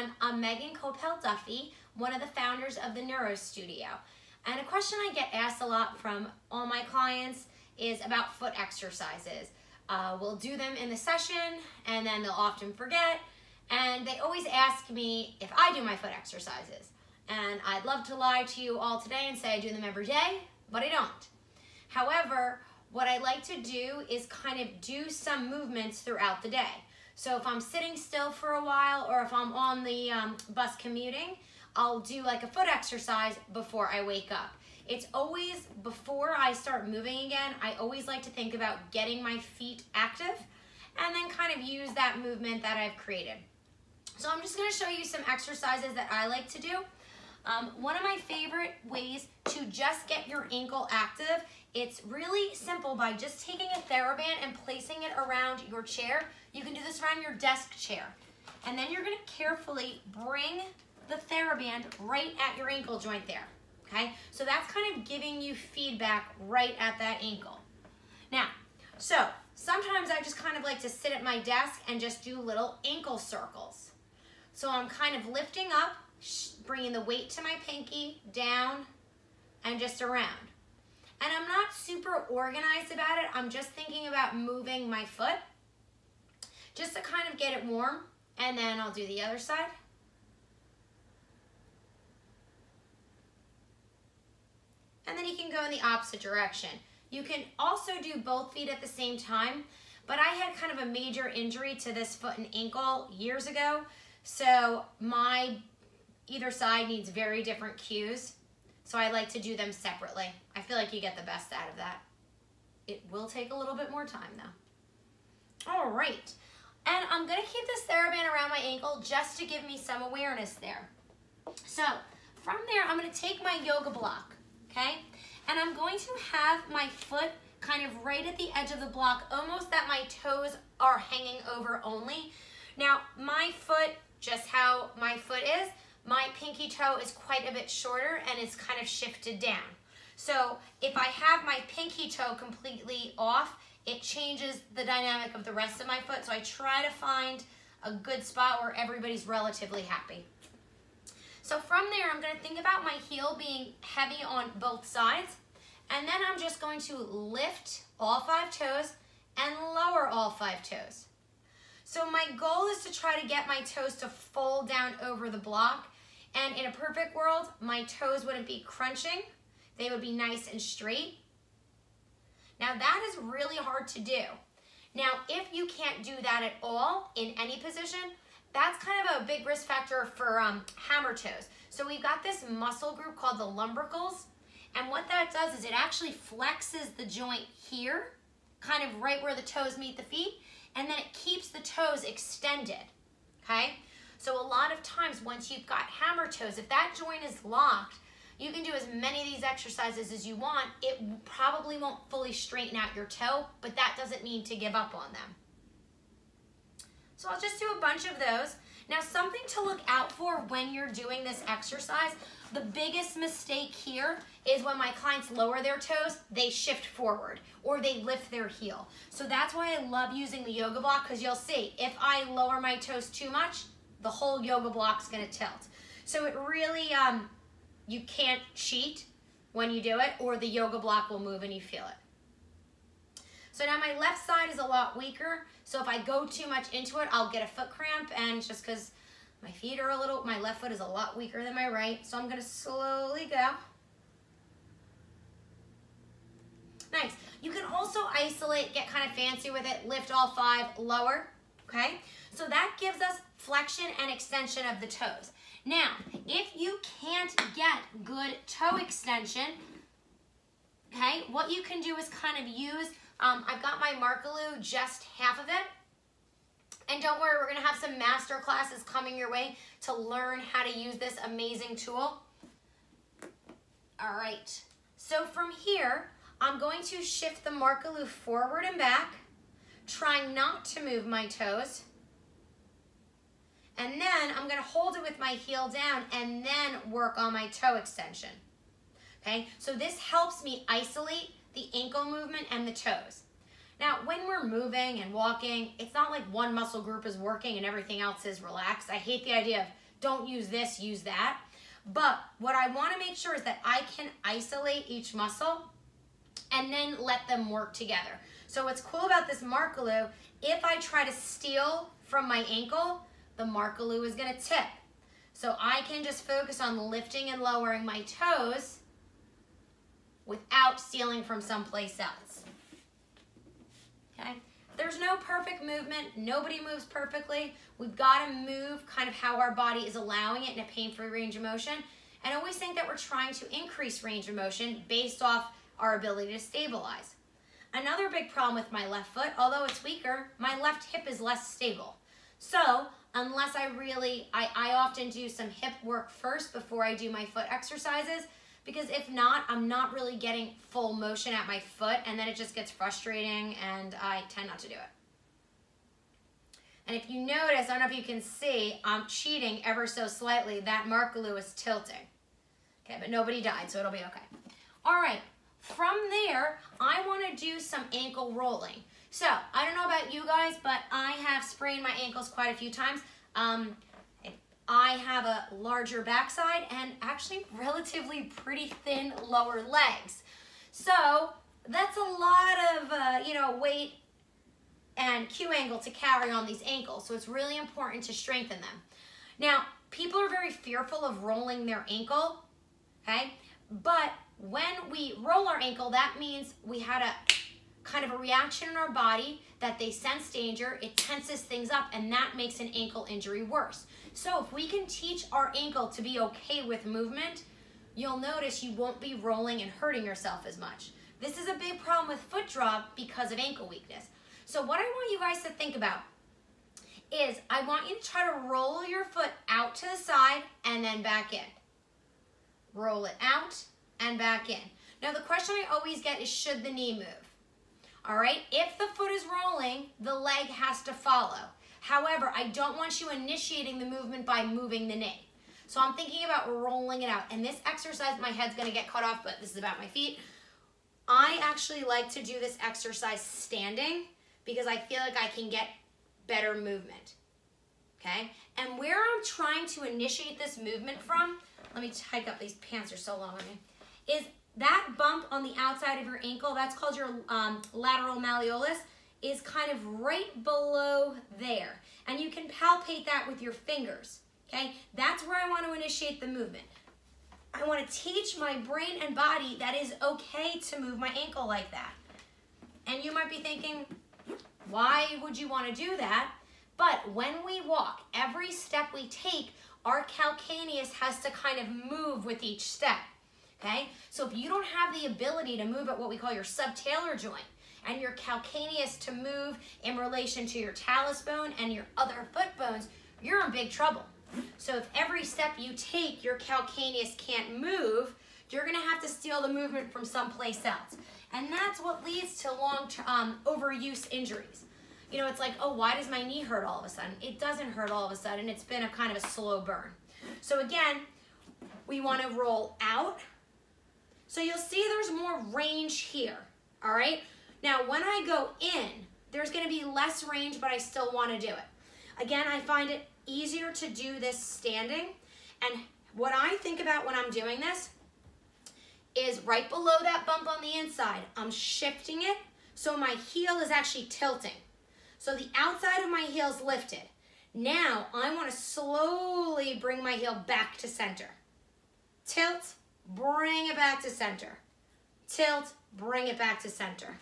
everyone. I'm Meghann Koppele Duffy, one of the founders of the Neuro Studio. And a question I get asked a lot from all my clients is about foot exercises. We'll do them in the session and then they'll often forget. And they always ask me if I do my foot exercises. And I'd love to lie to you all today and say I do them every day, but I don't. However, what I like to do is kind of do some movements throughout the day. So if I'm sitting still for a while or if I'm on the bus commuting, I'll do like a foot exercise before I wake up. It's always before I start moving again, I always like to think about getting my feet active and then kind of use that movement that I've created. So I'm just going to show you some exercises that I like to do. One of my favorite ways to just get your ankle active, it's really simple by just taking a TheraBand and placing it around your chair. You can do this around your desk chair. And then you're going to carefully bring the TheraBand right at your ankle joint there. Okay? So that's kind of giving you feedback right at that ankle. Now, so sometimes I just kind of like to sit at my desk and just do little ankle circles. So I'm kind of lifting up, bringing the weight to my pinky, down, and just around. And I'm not super organized about it. I'm just thinking about moving my foot just to kind of get it warm. And then I'll do the other side. And then you can go in the opposite direction. You can also do both feet at the same time, but I had kind of a major injury to this foot and ankle years ago. So my either side needs very different cues. So I like to do them separately. I feel like you get the best out of that. It will take a little bit more time though. All right. And I'm gonna keep this TheraBand around my ankle just to give me some awareness there. So from there, I'm gonna take my yoga block, okay? And I'm going to have my foot kind of right at the edge of the block, almost that my toes are hanging over only. Now, my foot, just how my foot is, my pinky toe is quite a bit shorter and it's kind of shifted down. So if I have my pinky toe completely off, it changes the dynamic of the rest of my foot. So I try to find a good spot where everybody's relatively happy. So from there, I'm going to think about my heel being heavy on both sides. And then I'm just going to lift all 5 toes and lower all 5 toes. So my goal is to try to get my toes to fold down over the block. And in a perfect world, my toes wouldn't be crunching. They would be nice and straight. Now that is really hard to do. Now, if you can't do that at all in any position, that's kind of a big risk factor for hammer toes. So we've got this muscle group called the lumbricals. And what that does is it actually flexes the joint here, kind of right where the toes meet the feet, and then it keeps the toes extended, okay? So a lot of times once you've got hammer toes, if that joint is locked, you can do as many of these exercises as you want. It probably won't fully straighten out your toe, but that doesn't mean to give up on them. So I'll just do a bunch of those. Now, something to look out for when you're doing this exercise, the biggest mistake here is when my clients lower their toes, they shift forward or they lift their heel. So that's why I love using the yoga block, because you'll see if I lower my toes too much, the whole yoga block's gonna tilt. So it really, you can't cheat when you do it, or the yoga block will move and you feel it. So now my left side is a lot weaker, so if I go too much into it, I'll get a foot cramp, and it's just because my feet are my left foot is a lot weaker than my right, so I'm gonna slowly go. Nice. You can also isolate, get kind of fancy with it, lift all 5, lower, okay? So that gives us flexion and extension of the toes. Now, if you can't get good toe extension, okay, what you can do is kind of use, I've got my Markaloo, just half of it. And don't worry, we're gonna have some master classes coming your way to learn how to use this amazing tool. All right, so from here, I'm going to shift the Markaloo forward and back, trying not to move my toes. And then I'm gonna hold it with my heel down and then work on my toe extension. Okay, so this helps me isolate the ankle movement and the toes. Now, when we're moving and walking, it's not like one muscle group is working and everything else is relaxed. I hate the idea of don't use this, use that. But what I want to make sure is that I can isolate each muscle and then let them work together. So what's cool about this Markaloo, if I try to steal from my ankle, the Markaloo is going to tip. So I can just focus on lifting and lowering my toes without stealing from someplace else. Okay? There's no perfect movement. Nobody moves perfectly. We've got to move kind of how our body is allowing it in a pain-free range of motion. And always think that we're trying to increase range of motion based off our ability to stabilize. Another big problem with my left foot, although it's weaker, my left hip is less stable. So unless I often do some hip work first before I do my foot exercises, because if not, I'm not really getting full motion at my foot, and then it just gets frustrating, and I tend not to do it. And if you notice, I don't know if you can see, I'm cheating ever so slightly. That Markaloo is tilting. Okay, but nobody died, so it'll be okay. All right, from there, I want to do some ankle rolling. So, I don't know about you guys, but I have sprained my ankles quite a few times. I have a larger backside and actually relatively pretty thin lower legs. So that's a lot of, weight and Q angle to carry on these ankles. So it's really important to strengthen them. Now, people are very fearful of rolling their ankle, okay? But when we roll our ankle, that means we had a kind of a reaction in our body that they sense danger, it tenses things up, and that makes an ankle injury worse. So if we can teach our ankle to be okay with movement, you'll notice you won't be rolling and hurting yourself as much. This is a big problem with foot drop because of ankle weakness. So what I want you guys to think about is I want you to try to roll your foot out to the side and then back in. Roll it out and back in. Now the question I always get is, should the knee move? All right, if the foot is rolling, the leg has to follow. However, I don't want you initiating the movement by moving the knee. So I'm thinking about rolling it out. And this exercise, my head's gonna get cut off, but this is about my feet. I actually like to do this exercise standing because I feel like I can get better movement, okay? And where I'm trying to initiate this movement from, let me hike up, these pants are so long on me, is that bump on the outside of your ankle, that's called your lateral malleolus, is kind of right below there. And you can palpate that with your fingers, okay? That's where I want to initiate the movement. I want to teach my brain and body that is okay to move my ankle like that. And you might be thinking, why would you want to do that? But when we walk, every step we take, our calcaneus has to kind of move with each step. Okay? So if you don't have the ability to move at what we call your subtalar joint and your calcaneus to move in relation to your talus bone and your other foot bones, you're in big trouble. So if every step you take, your calcaneus can't move, you're going to have to steal the movement from someplace else. And that's what leads to long-term overuse injuries. You know, it's like, oh, why does my knee hurt all of a sudden? It doesn't hurt all of a sudden. It's been a kind of a slow burn. So again, we want to roll out. So you'll see there's more range here, all right? Now, when I go in, there's gonna be less range, but I still wanna do it. Again, I find it easier to do this standing. And what I think about when I'm doing this is right below that bump on the inside, I'm shifting it so my heel is actually tilting. So the outside of my heel is lifted. Now, I wanna slowly bring my heel back to center. Tilt, bring it back to center. Tilt, bring it back to center.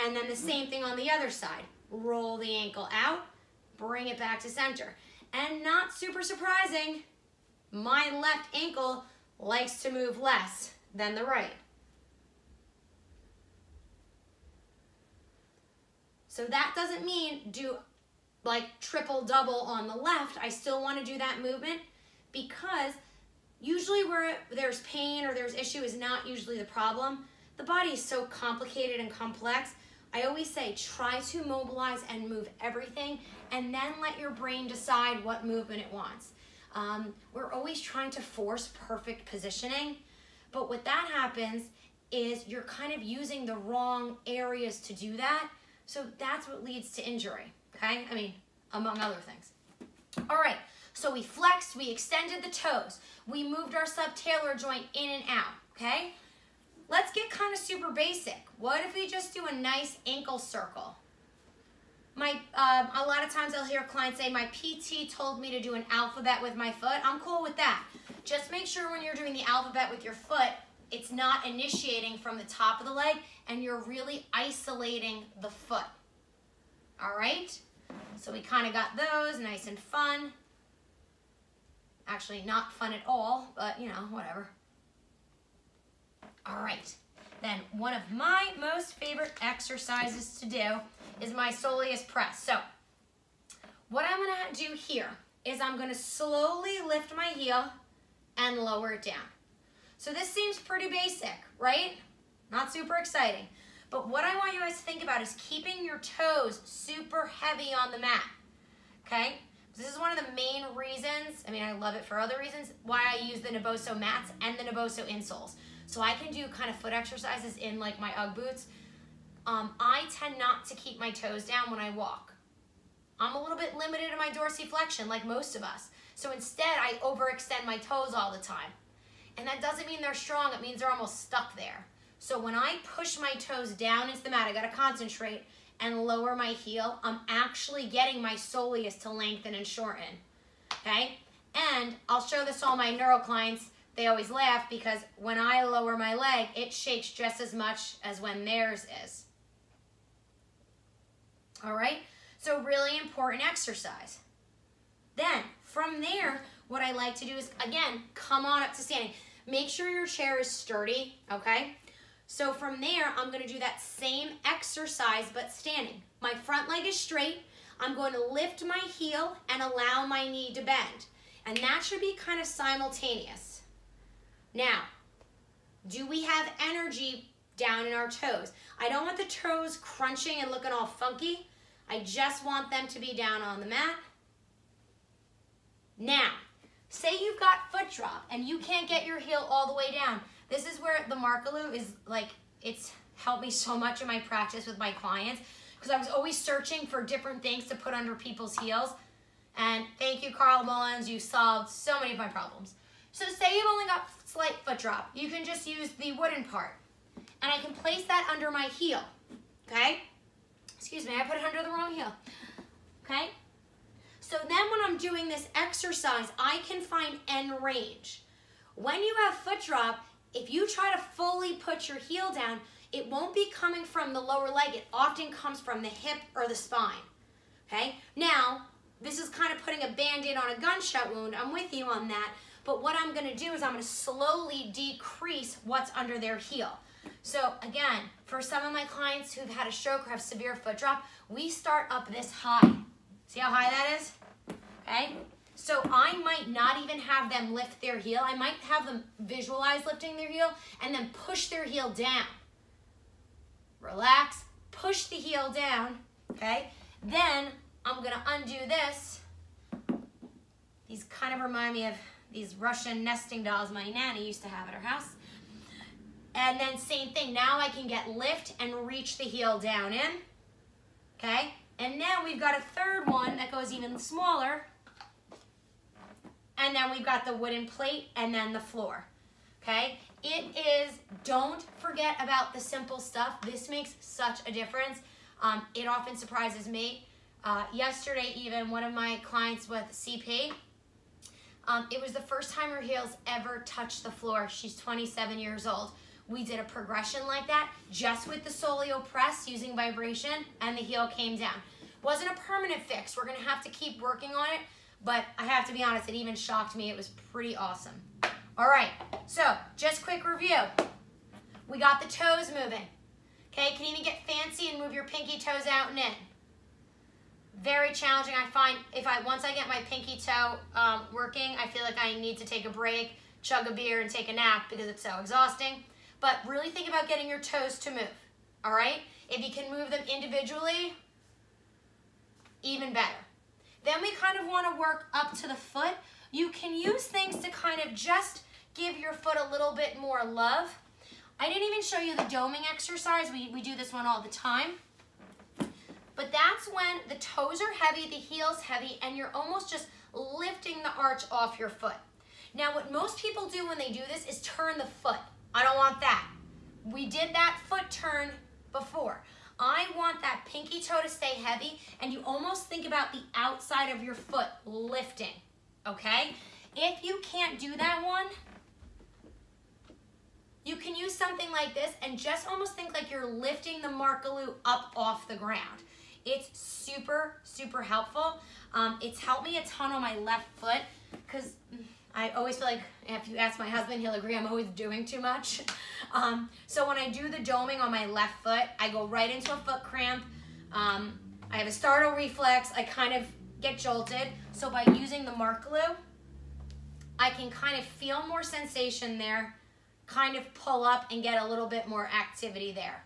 And then the same thing on the other side. Roll the ankle out, bring it back to center. And not super surprising, my left ankle likes to move less than the right. So that doesn't mean do like triple double on the left. I still want to do that movement because usually where there's pain or there's issue is not usually the problem. The body is so complicated and complex. I always say try to mobilize and move everything and then let your brain decide what movement it wants. We're always trying to force perfect positioning, but what that happens is you're kind of using the wrong areas to do that. So that's what leads to injury, okay? I mean, among other things. All right, So we flexed, we extended the toes. We moved our subtalar joint in and out, okay? Let's get kind of super basic. What if we just do a nice ankle circle? A lot of times I'll hear clients say, my PT told me to do an alphabet with my foot. I'm cool with that. Just make sure when you're doing the alphabet with your foot, it's not initiating from the top of the leg and you're really isolating the foot. All right? So we kind of got those nice and fun. Actually, not fun at all, but you know, whatever. All right. Then one of my most favorite exercises to do is my Soleus Press. So what I'm going to do here is I'm going to slowly lift my heel and lower it down. So this seems pretty basic, right? Not super exciting. But what I want you guys to think about is keeping your toes super heavy on the mat, okay? This is one of the main reasons, I mean, I love it for other reasons, why I use the Naboso mats and the Naboso insoles. So I can do kind of foot exercises in like my UGG boots. I tend not to keep my toes down when I walk. I'm a little bit limited in my dorsiflexion like most of us. So instead, I overextend my toes all the time. And that doesn't mean they're strong, it means they're almost stuck there. So when I push my toes down into the mat, I gotta concentrate and lower my heel, I'm actually getting my soleus to lengthen and shorten, okay? And I'll show this to all my neuro clients. They always laugh because when I lower my leg, it shakes just as much as when theirs is. All right? So really important exercise. Then from there, what I like to do is, again, come on up to standing. Make sure your chair is sturdy, okay? So from there, I'm gonna do that same exercise, but standing. My front leg is straight. I'm going to lift my heel and allow my knee to bend. And that should be kind of simultaneous. Now, do we have energy down in our toes? I don't want the toes crunching and looking all funky. I just want them to be down on the mat. Now, say you've got foot drop and you can't get your heel all the way down. This is where the Markaloo is like, it's helped me so much in my practice with my clients because I was always searching for different things to put under people's heels. And thank you, Carl Mullins, you solved so many of my problems. So say you've only got slight foot drop. You can just use the wooden part. And I can place that under my heel, okay? Excuse me, I put it under the wrong heel, okay? So then when I'm doing this exercise, I can find end range. When you have foot drop, if you try to fully put your heel down, it won't be coming from the lower leg. It often comes from the hip or the spine, okay? Now, this is kind of putting a Band-Aid on a gunshot wound. I'm with you on that. But what I'm gonna do is I'm gonna slowly decrease what's under their heel. So again, for some of my clients who've had a stroke or have severe foot drop, we start up this high. See how high that is? Okay? So I might not even have them lift their heel. I might have them visualize lifting their heel and then push their heel down. Relax, push the heel down, okay? Then I'm gonna undo this. These kind of remind me of these Russian nesting dolls my nanny used to have at her house. And then same thing, now I can get lift and reach the heel down in, okay? And now we've got a third one that goes even smaller. And then we've got the wooden plate and then the floor, okay? It is, don't forget about the simple stuff. This makes such a difference. It often surprises me. Yesterday even, one of my clients with CP, it was the first time her heels ever touched the floor. She's 27 years old. We did a progression like that just with the Soleus Press using vibration and the heel came down. Wasn't a permanent fix. We're gonna have to keep working on it, but I have to be honest, it even shocked me. It was pretty awesome. All right, so just quick review. We got the toes moving. Okay, you can even get fancy and move your pinky toes out and in. Very challenging. I find once I get my pinky toe working, I feel like I need to take a break, chug a beer, and take a nap because it's so exhausting. But really think about getting your toes to move, all right? If you can move them individually, even better. Then we kind of want to work up to the foot. You can use things to kind of just give your foot a little bit more love. I didn't even show you the doming exercise. We do this one all the time. But that's when the toes are heavy, the heel's heavy, and you're almost just lifting the arch off your foot. Now, what most people do when they do this is turn the foot. I don't want that. We did that foot turn before. I want that pinky toe to stay heavy, and you almost think about the outside of your foot lifting, okay? If you can't do that one, you can use something like this and just almost think like you're lifting the markaloo up off the ground. It's super, super helpful. It's helped me a ton on my left foot because I always feel like if you ask my husband, he'll agree I'm always doing too much. So when I do the doming on my left foot, I go right into a foot cramp. I have a startle reflex. I kind of get jolted. So by using the markaloo, I can kind of feel more sensation there, kind of pull up and get a little bit more activity there.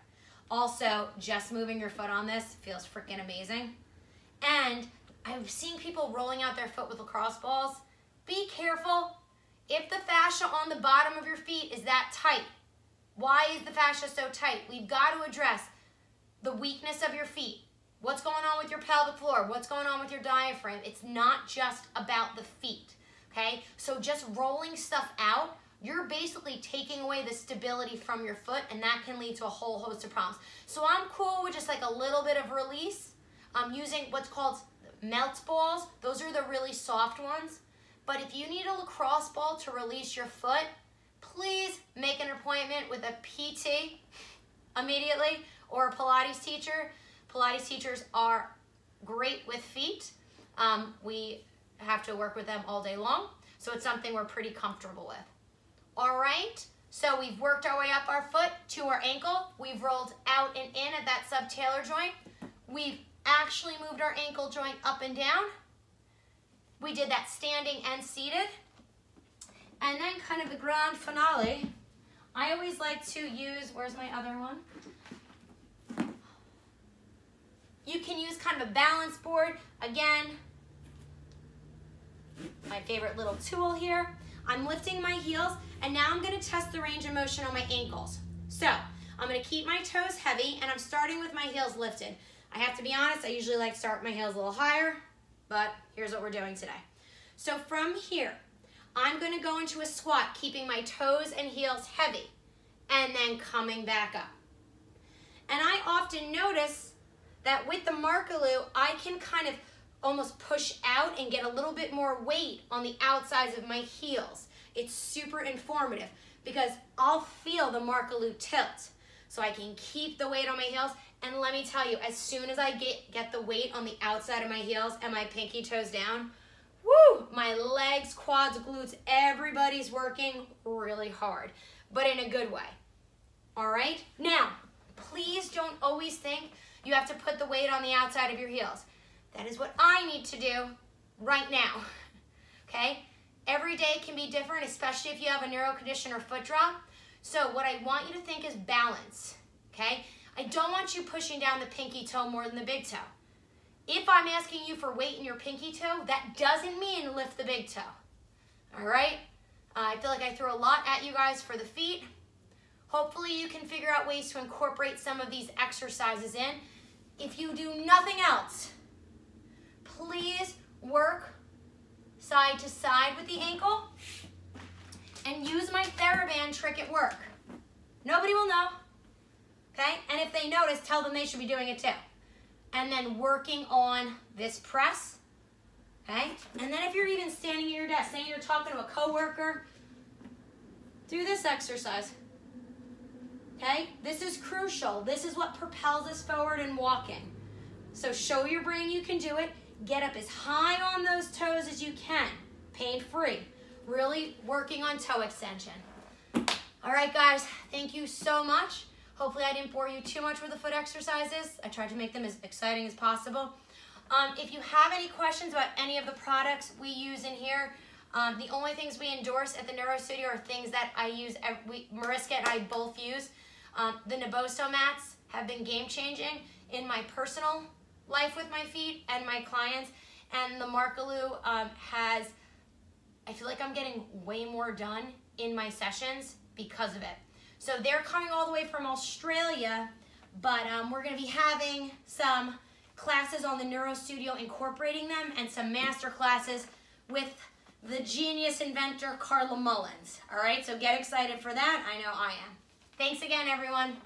Also, just moving your foot on this feels freaking amazing. And I've seen people rolling out their foot with lacrosse balls. Be careful. If the fascia on the bottom of your feet is that tight, why is the fascia so tight? We've got to address the weakness of your feet. What's going on with your pelvic floor? What's going on with your diaphragm? It's not just about the feet, okay? So just rolling stuff out, you're basically taking away the stability from your foot, and that can lead to a whole host of problems. So I'm cool with just like a little bit of release. I'm using what's called melt balls. Those are the really soft ones. But if you need a lacrosse ball to release your foot, please make an appointment with a PT immediately or a Pilates teacher. Pilates teachers are great with feet. We have to work with them all day long, so it's something we're pretty comfortable with. All right, so we've worked our way up our foot to our ankle. We've rolled out and in at that subtalar joint. We've actually moved our ankle joint up and down. We did that standing and seated. And then kind of the grand finale, I always like to use, where's my other one? You can use kind of a balance board. Again, my favorite little tool here. I'm lifting my heels, and now I'm going to test the range of motion on my ankles. So I'm going to keep my toes heavy, and I'm starting with my heels lifted. I have to be honest, I usually like to start my heels a little higher, but here's what we're doing today. So from here, I'm going to go into a squat, keeping my toes and heels heavy, and then coming back up. And I often notice that with the markaloo, I can kind of almost push out and get a little bit more weight on the outsides of my heels. It's super informative because I'll feel the markaloo tilt. So I can keep the weight on my heels, and let me tell you, as soon as I get the weight on the outside of my heels and my pinky toes down, woo, my legs, quads, glutes, everybody's working really hard, but in a good way. All right? Now, please don't always think you have to put the weight on the outside of your heels. That is what I need to do right now, okay? Every day can be different, especially if you have a neuro condition or foot drop. So what I want you to think is balance, okay? I don't want you pushing down the pinky toe more than the big toe. If I'm asking you for weight in your pinky toe, that doesn't mean lift the big toe, all right? I feel like I threw a lot at you guys for the feet. Hopefully you can figure out ways to incorporate some of these exercises in. If you do nothing else, please work side to side with the ankle and use my TheraBand trick at work. Nobody will know, okay? And if they notice, tell them they should be doing it too. And then working on this press, okay? And then if you're even standing at your desk, saying you're talking to a coworker, do this exercise, okay? This is crucial. This is what propels us forward in walking. So show your brain you can do it. Get up as high on those toes as you can, pain-free. Really working on toe extension. All right, guys, thank you so much. Hopefully I didn't bore you too much with the foot exercises. I tried to make them as exciting as possible. If you have any questions about any of the products we use in here, the only things we endorse at the Neuro Studio are things that I use, Mariska and I both use. The Naboso mats have been game-changing in my personal life with my feet and my clients, and the markaloo I feel like I'm getting way more done in my sessions because of it. So they're coming all the way from Australia, but we're going to be having some classes on the Neuro Studio incorporating them, and some master classes with the genius inventor Carla Mullins. All right, so get excited for that. I know I am. Thanks again, everyone.